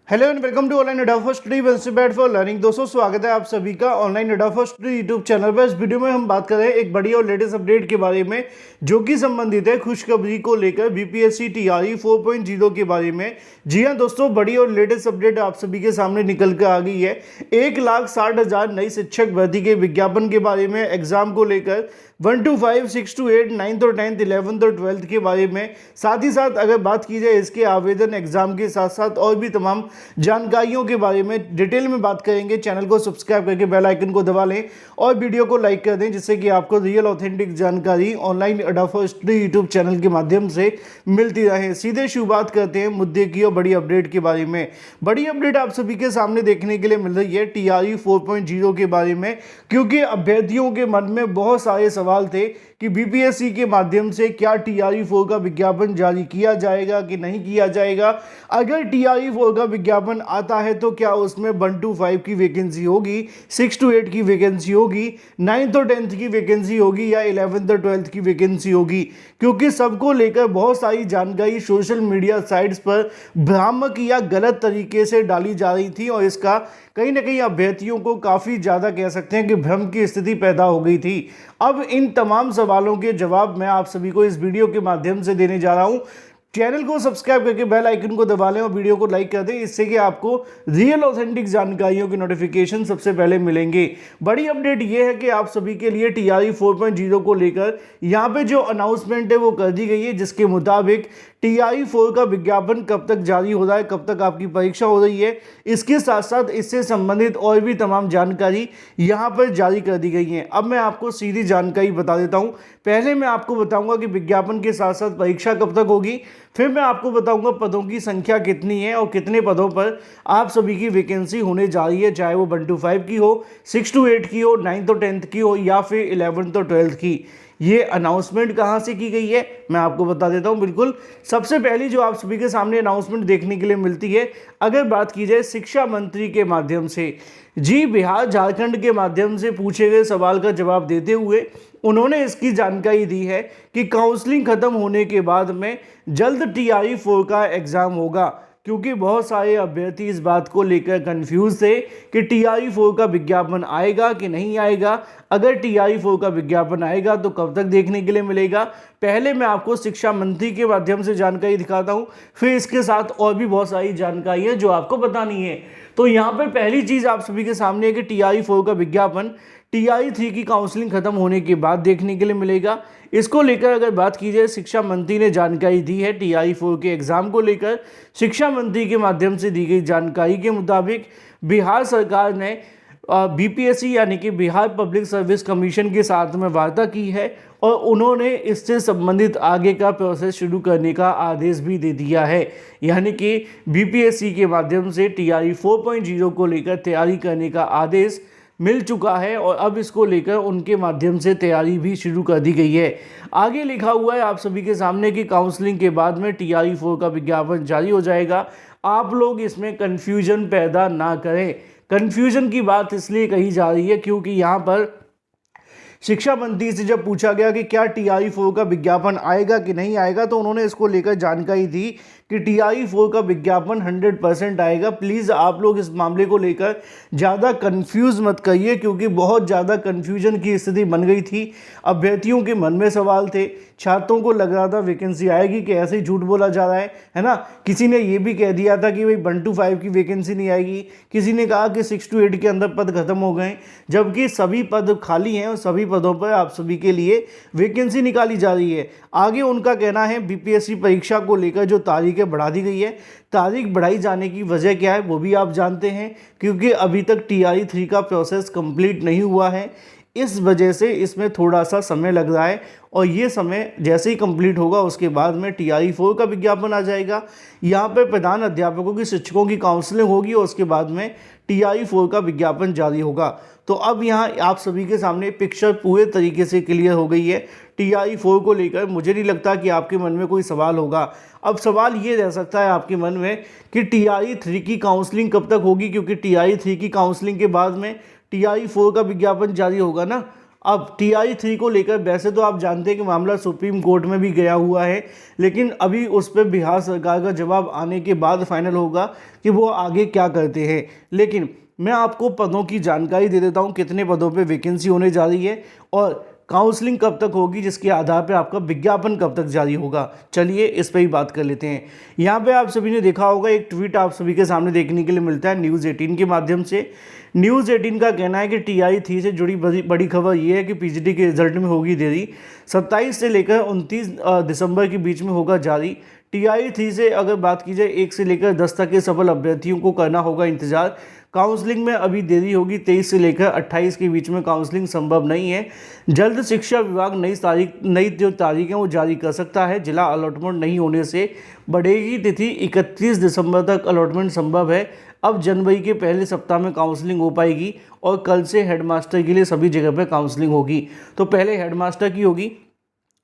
Hello and welcome to online Adda for study well bad for learning. दोस्तों स्वागत है आप सभी का online Adda for study YouTube channel पर। इस वीडियो में हम बात कर रहे हैं एक बड़ी और लेटेस्ट अपडेट के बारे में जो कि संबंधित है खुशखबरी को लेकर बीपीएससी टीआरई 4.0 के बारे में। जी हाँ दोस्तों, बड़ी और लेटेस्ट अपडेट आप सभी के सामने निकल कर आ गई है। 1,60,000 नई शिक्षक भर्ती के विज्ञापन के बारे में, एग्जाम को लेकर 1 to 5, 6 to 8, 9th और 10th, 11th और 12th के बारे में, साथ ही साथ अगर बात की जाए इसके आवेदन, एग्जाम के साथ साथ और भी तमाम जानकारियों के बारे में डिटेल में बात करेंगे। चैनल को सब्सक्राइब करके बेल आइकन को दबा लें और वीडियो को लाइक कर दें, जिससे कि आपको रियल ऑथेंटिक जानकारी online Adda for study YouTube channel के माध्यम से मिलती रहे। सीधे शुरुआत करते हैं मुद्दे की और बड़ी अपडेट के बारे में। बड़ी अपडेट आप सभी के सामने देखने के लिए मिल रही है टीआरई 4.0 के बारे में, क्योंकि अभ्यर्थियों के मन में बहुत सारे सवाल थे कि बीपीएससी के माध्यम से क्या टीआरई 4 का विज्ञापन जारी किया जाएगा कि नहीं किया जाएगा। अगर टीआरई 4 का विज्ञापन आता है तो क्या उसमें 1 to 5 की वैकेंसी होगी, 6 to 8 की वैकेंसी होगी, 9th और 10th की वैकेंसी होगी या 11th और 12th की वैकेंसी होगी। क्योंकि सबको लेकर बहुत सारी जानकारी सोशल मीडिया साइट्स पर भ्रामक या गलत तरीके से डाली जा रही थी और इसका कहीं ना कहीं अभ्यर्थियों को काफ़ी ज़्यादा कह सकते हैं कि भ्रम की स्थिति पैदा हो गई थी। अब इन तमाम सवालों के जवाब मैं आप सभी को इस वीडियो के माध्यम से देने जा रहा हूं। चैनल को सब्सक्राइब करके बेल आइकन को दबा लें और वीडियो को लाइक कर दें, इससे कि आपको रियल ऑथेंटिक जानकारियों के नोटिफिकेशन सबसे पहले मिलेंगे। बड़ी अपडेट ये है कि आप सभी के लिए टीआरई 4.0 को लेकर यहाँ पे जो अनाउंसमेंट है वो कर दी गई है, जिसके मुताबिक टीआरई 4 का विज्ञापन कब तक जारी हो रहा है, कब तक आपकी परीक्षा हो रही है, इसके साथ साथ इससे संबंधित और भी तमाम जानकारी यहाँ पर जारी कर दी गई है। अब मैं आपको सीधी जानकारी बता देता हूँ। पहले मैं आपको बताऊंगा कि विज्ञापन के साथ साथ परीक्षा कब तक होगी, फिर मैं आपको बताऊंगा पदों की संख्या कितनी है और कितने पदों पर आप सभी की वैकेंसी होने जा रही है, चाहे वो 1 to 5 की हो, 6 to 8 की हो, 9th और 10th की हो या फिर 11th और 12th की। ये अनाउंसमेंट कहाँ से की गई है मैं आपको बता देता हूँ। बिल्कुल सबसे पहली जो आप सभी के सामने अनाउंसमेंट देखने के लिए मिलती है, अगर बात की जाए शिक्षा मंत्री के माध्यम से। जी, बिहार झारखंड के माध्यम से पूछे गए सवाल का जवाब देते हुए उन्होंने इसकी जानकारी दी है कि काउंसलिंग खत्म होने के बाद में जल्द टीआरई 4 का एग्जाम होगा। क्योंकि बहुत सारे अभ्यर्थी इस बात को लेकर कंफ्यूज थे कि टीआरई 4 का विज्ञापन आएगा कि नहीं आएगा। अगर टीआरई 4 का विज्ञापन आएगा तो कब तक देखने के लिए मिलेगा। पहले मैं आपको शिक्षा मंत्री के माध्यम से जानकारी दिखाता हूं, फिर इसके साथ और भी बहुत सारी जानकारी है जो आपको बतानी है। तो यहाँ पर पहली चीज़ आप सभी के सामने है कि टीआरई 4 का विज्ञापन टीआरई 3 की काउंसलिंग खत्म होने के बाद देखने के लिए मिलेगा। इसको लेकर अगर बात की जाए, शिक्षा मंत्री ने जानकारी दी है टीआरई 4 के एग्जाम को लेकर। शिक्षा मंत्री के माध्यम से दी गई जानकारी के मुताबिक बिहार सरकार ने बीपीएससी यानी कि बिहार पब्लिक सर्विस कमीशन के साथ में वार्ता की है और उन्होंने इससे संबंधित आगे का प्रोसेस शुरू करने का आदेश भी दे दिया है। यानी कि बीपीएससी के माध्यम से टीआरई 4.0 को लेकर तैयारी करने का आदेश मिल चुका है और अब इसको लेकर उनके माध्यम से तैयारी भी शुरू कर दी गई है। आगे लिखा हुआ है आप सभी के सामने कि काउंसलिंग के बाद में टीआरई 4 का विज्ञापन जारी हो जाएगा। आप लोग इसमें कन्फ्यूजन पैदा ना करें। कन्फ्यूजन की बात इसलिए कही जा रही है क्योंकि यहाँ पर शिक्षा मंत्री से जब पूछा गया कि क्या टीआरई 4 का विज्ञापन आएगा कि नहीं आएगा, तो उन्होंने इसको लेकर जानकारी दी कि टीआरई 4 का विज्ञापन 100% आएगा। प्लीज़ आप लोग इस मामले को लेकर ज़्यादा कंफ्यूज मत करिए, क्योंकि बहुत ज़्यादा कंफ्यूजन की स्थिति बन गई थी। अभ्यर्थियों के मन में सवाल थे, छात्रों को लग रहा था वैकेंसी आएगी कि ऐसे ही झूठ बोला जा रहा है ना। किसी ने ये भी कह दिया था कि भाई 1 to 5 की वैकेंसी नहीं आएगी, किसी ने कहा कि 6 to 8 के अंदर पद खत्म हो गए, जबकि सभी पद खाली हैं और सभी पदों पर आप सभी के लिए वैकेंसी निकाली जा रही है। आगे उनका कहना है बीपीएससी परीक्षा को लेकर जो तारीखें बढ़ा दी गई है, तारीख बढ़ाई जाने की वजह क्या है वो भी आप जानते हैं, क्योंकि अभी तक टीआरई 3 का प्रोसेस कंप्लीट नहीं हुआ है। इस वजह से इसमें थोड़ा सा समय लग रहा है और ये समय जैसे ही कंप्लीट होगा उसके बाद में टीआरई 4 का विज्ञापन आ जाएगा। यहाँ पर प्रधान अध्यापकों की, शिक्षकों की काउंसलिंग होगी और उसके बाद में टीआरई 4 का विज्ञापन जारी होगा। तो अब यहाँ आप सभी के सामने पिक्चर पूरे तरीके से क्लियर हो गई है टीआरई 4 को लेकर। मुझे नहीं लगता कि आपके मन में कोई सवाल होगा। अब सवाल ये रह सकता है आपके मन में कि टीआरई 3 की काउंसलिंग कब तक होगी, क्योंकि टीआरई 3 की काउंसलिंग के बाद में टीआरई 4 का विज्ञापन जारी होगा ना। अब TI-3 को लेकर वैसे तो आप जानते हैं कि मामला सुप्रीम कोर्ट में भी गया हुआ है, लेकिन अभी उस पर बिहार सरकार का जवाब आने के बाद फाइनल होगा कि वो आगे क्या करते हैं। लेकिन मैं आपको पदों की जानकारी दे देता हूँ, कितने पदों पे वैकेंसी होने जा रही है और काउंसलिंग कब तक होगी, जिसके आधार पे आपका विज्ञापन कब तक जारी होगा। चलिए इस पर ही बात कर लेते हैं। यहाँ पे आप सभी ने देखा होगा, एक ट्वीट आप सभी के सामने देखने के लिए मिलता है न्यूज़ 18 के माध्यम से। न्यूज़ 18 का कहना है कि TI-3 से जुड़ी बड़ी खबर ये है कि PGD के रिजल्ट में होगी देरी, 27 से लेकर 29 दिसंबर के बीच में होगा जारी। TI-3 से अगर बात की जाए 1 से लेकर 10 तक के सफल अभ्यर्थियों को करना होगा इंतजार। काउंसलिंग में अभी देरी होगी, 23 से लेकर 28 के बीच में काउंसलिंग संभव नहीं है। जल्द शिक्षा विभाग नई जो तारीख है वो जारी कर सकता है। जिला अलॉटमेंट नहीं होने से बढ़ेगी तिथि, 31 दिसंबर तक अलॉटमेंट संभव है। अब जनवरी के पहले सप्ताह में काउंसलिंग हो पाएगी और कल से हेडमास्टर के लिए सभी जगह पर काउंसलिंग होगी। तो पहले हेडमास्टर की होगी,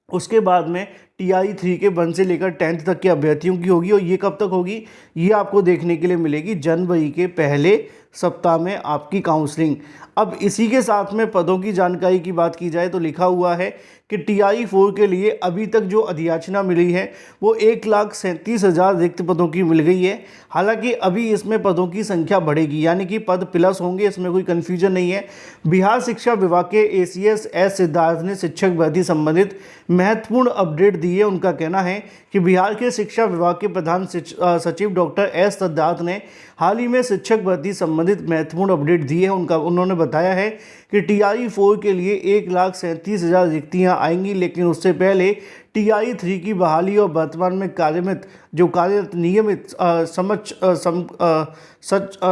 उसके बाद में TI-3 के 1 से लेकर 10th तक के अभ्यर्थियों की होगी। और ये कब तक होगी, ये आपको देखने के लिए मिलेगी जनवरी के पहले सप्ताह में आपकी काउंसलिंग। अब इसी के साथ में पदों की जानकारी की बात की जाए तो लिखा हुआ है कि TI-4 के लिए अभी तक जो अधियाचना मिली है वो 1,37,000 रिक्त पदों की मिल गई है। हालांकि अभी इसमें पदों की संख्या बढ़ेगी, यानी कि पद प्लस होंगे, इसमें कोई कन्फ्यूजन नहीं है। बिहार शिक्षा विभाग के ACS एस सिद्धार्थ ने शिक्षक भर्ती संबंधित महत्वपूर्ण अपडेट दी है। उनका कहना है कि बिहार के शिक्षा विभाग के प्रधान सचिव डॉक्टर एस सिद्धार्थ ने हाल ही में शिक्षक भर्ती संबंधित महत्वपूर्ण अपडेट दी है। उन्होंने बताया है कि TI-4 के लिए 1,37,000 रिक्तियाँ आएंगी, लेकिन उससे पहले TI-3 की बहाली और वर्तमान में कार्यरत नियमित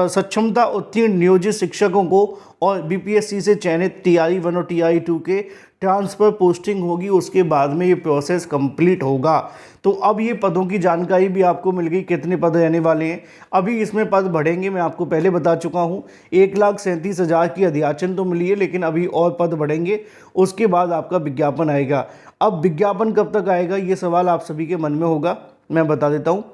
सक्षमता उत्तीर्ण नियोजित शिक्षकों को और BPSC से चयनित TI-1 और TI-2 के ट्रांसफ़र पोस्टिंग होगी। उसके बाद में ये प्रोसेस कंप्लीट होगा। तो अब ये पदों की जानकारी भी आपको मिल गई, कितने पद रहने वाले हैं। अभी इसमें पद बढ़ेंगे, मैं आपको पहले बता चुका हूँ। 1,37,000 की अधियाचन तो मिली है, लेकिन अभी और पद बढ़ेंगे, उसके बाद आपका विज्ञापन आएगा। अब विज्ञापन कब तक आएगा, ये सवाल आप सभी के मन में होगा, मैं बता देता हूँ।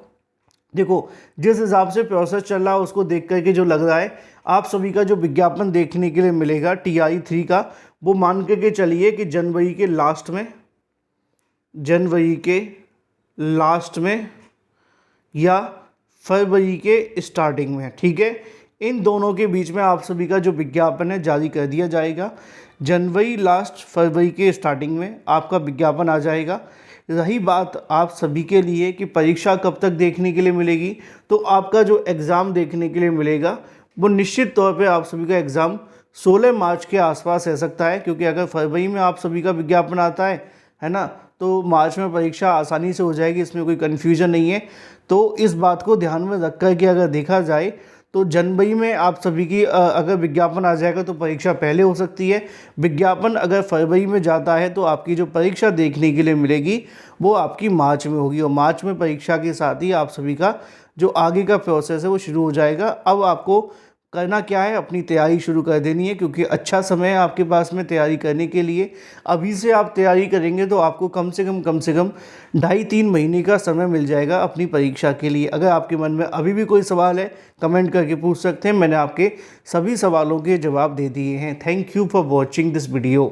देखो, जिस हिसाब से प्रोसेस चल रहा है उसको देख करके जो लग रहा है, आप सभी का जो विज्ञापन देखने के लिए मिलेगा TI-3 का, वो मान के चलिए कि जनवरी के लास्ट में या फरवरी के स्टार्टिंग में, ठीक है। इन दोनों के बीच में आप सभी का जो विज्ञापन है जारी कर दिया जाएगा। जनवरी लास्ट, फरवरी के स्टार्टिंग में आपका विज्ञापन आ जाएगा। रही बात आप सभी के लिए कि परीक्षा कब तक देखने के लिए मिलेगी, तो आपका जो एग्ज़ाम देखने के लिए मिलेगा वो निश्चित तौर पे आप सभी का एग्ज़ाम 16 मार्च के आसपास रह सकता है, क्योंकि अगर फरवरी में आप सभी का विज्ञापन आता है ना, तो मार्च में परीक्षा आसानी से हो जाएगी, इसमें कोई कन्फ्यूजन नहीं है। तो इस बात को ध्यान में रख कर के अगर देखा जाए तो जनवरी में आप सभी की अगर विज्ञापन आ जाएगा तो परीक्षा पहले हो सकती है। विज्ञापन अगर फरवरी में जाता है तो आपकी जो परीक्षा देखने के लिए मिलेगी वो आपकी मार्च में होगी, और मार्च में परीक्षा के साथ ही आप सभी का जो आगे का प्रोसेस है वो शुरू हो जाएगा। अब आपको करना क्या है, अपनी तैयारी शुरू कर देनी है, क्योंकि अच्छा समय है आपके पास में तैयारी करने के लिए। अभी से आप तैयारी करेंगे तो आपको कम से कम 2.5-3 महीने का समय मिल जाएगा अपनी परीक्षा के लिए। अगर आपके मन में अभी भी कोई सवाल है कमेंट करके पूछ सकते हैं, मैंने आपके सभी सवालों के जवाब दे दिए हैं। Thank you for watching this video.